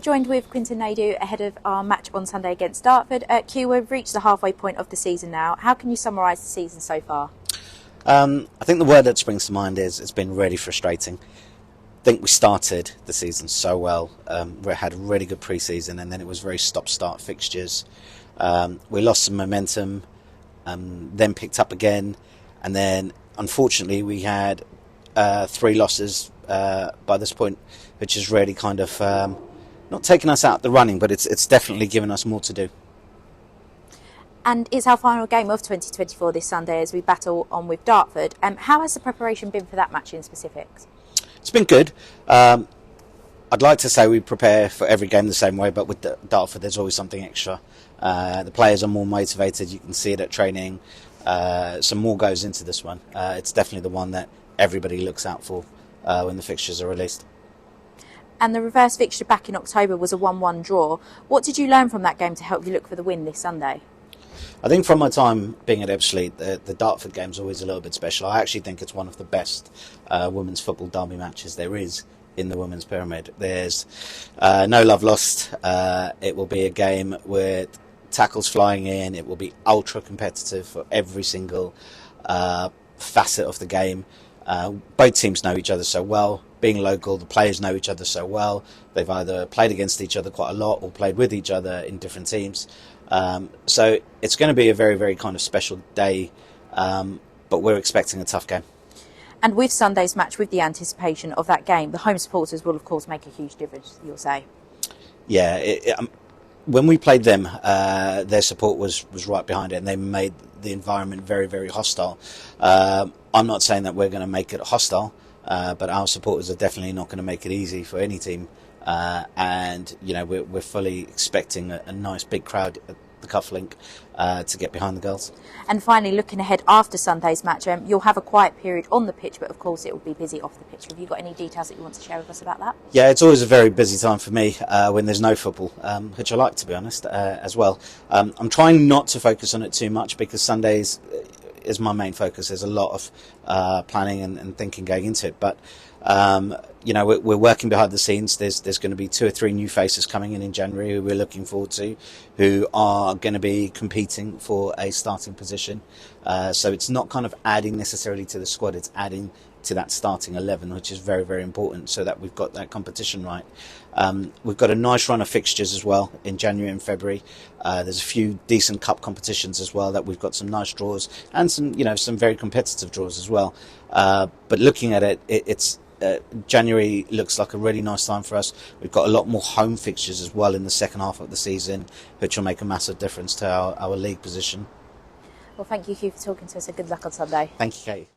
joined with Quinton Naidoo ahead of our match on Sunday against Dartford. Q, we've reached the halfway point of the season now. How can you summarise the season so far? I think the word that springs to mind is it's been really frustrating. I think we started the season so well. We had a really good pre-season, and then it was very stop-start fixtures. We lost some momentum, then picked up again, and then unfortunately we had 3 losses by this point, which has really kind of not taken us out the running, but it's definitely given us more to do. And it's our final game of 2024 this Sunday as we battle on with Dartford. How has the preparation been for that match in specifics? It's been good. I'd like to say we prepare for every game the same way, but with Dartford there's always something extra. The players are more motivated, you can see it at training. Some more goes into this one. It's definitely the one that everybody looks out for when the fixtures are released. And the reverse fixture back in October was a 1-1 draw. What did you learn from that game to help you look for the win this Sunday? I think from my time being at Ebbsfleet, the Dartford game is always a little bit special. I actually think it's one of the best women's football derby matches there is in the women's pyramid. There's no love lost. It will be a game with tackles flying in. It will be ultra competitive for every single facet of the game. Both teams know each other so well. Being local, the players know each other so well. They've either played against each other quite a lot or played with each other in different teams. So it's going to be a very, very kind of special day, but we're expecting a tough game. And with Sunday's match, with the anticipation of that game, the home supporters will of course make a huge difference, you'll say. Yeah, when we played them, their support was right behind it, and they made the environment very, very hostile. I'm not saying that we're going to make it hostile, but our supporters are definitely not going to make it easy for any team. And you know, we're fully expecting a nice big crowd at the Cufflink to get behind the girls. And finally, looking ahead after Sunday's match, you'll have a quiet period on the pitch, but of course it will be busy off the pitch. Have you got any details that you want to share with us about that? Yeah, it's always a very busy time for me when there's no football, which I like, to be honest, as well. I'm trying not to focus on it too much because Sundays is my main focus. There's a lot of planning and thinking going into it, but you know, we're working behind the scenes. There's going to be 2 or 3 new faces coming in January who we're looking forward to, who are going to be competing for a starting position. So it's not kind of adding necessarily to the squad, it's adding to that starting 11, which is very, very important, so that we've got that competition right. We've got a nice run of fixtures as well in January and February. There's a few decent cup competitions as well that we've got some nice draws and some, you know, some very competitive draws as well. But looking at it, it's January looks like a really nice time for us. We've got a lot more home fixtures as well in the second half of the season, which will make a massive difference to our league position. Well, thank you, Hugh, for talking to us, and good luck on Sunday. Thank you, Kate.